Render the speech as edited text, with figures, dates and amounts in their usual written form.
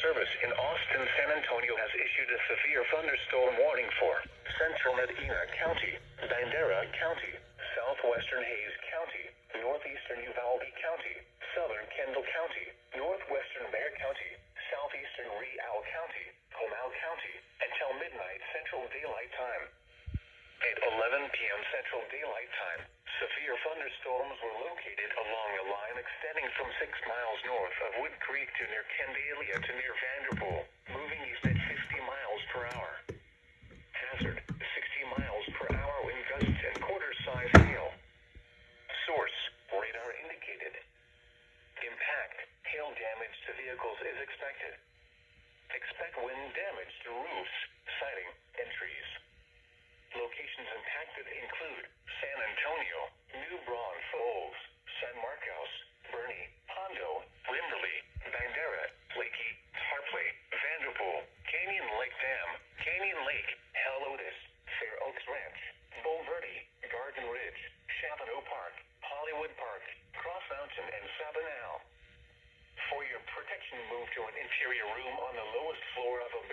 Service in Austin, San Antonio has issued a severe thunderstorm warning for central Medina County, Bandera County, southwestern Hayes County, northeastern Uvalde County, southern Kendall County, northwestern Bexar County, southeastern Real County, Comal County, until midnight Central Daylight Time. At 11 p.m. Central Daylight Time, severe thunderstorms were located along a line extending from 6 miles north of Wood Creek to near Kendalia to near Vanderpool, moving east at 50 miles per hour. Hazard, 60 miles per hour wind gusts and quarter-size hail. Source, radar indicated. Impact, hail damage to vehicles is expected. Expect wind damage to roofs, siding, and trees. Locations impacted include San Antonio, New Braunfels, San Marcos, Bernie, Hondo, Limberley, Bandera, Leakey, Tarpley, Vanderpool, Canyon Lake Dam, Canyon Lake, Helotes, Fair Oaks Ranch, Bulverde, Garden Ridge, Chapineau Park, Hollywood Park, Cross Mountain, and Sabinal. For your protection, move to an interior room on the lowest floor of a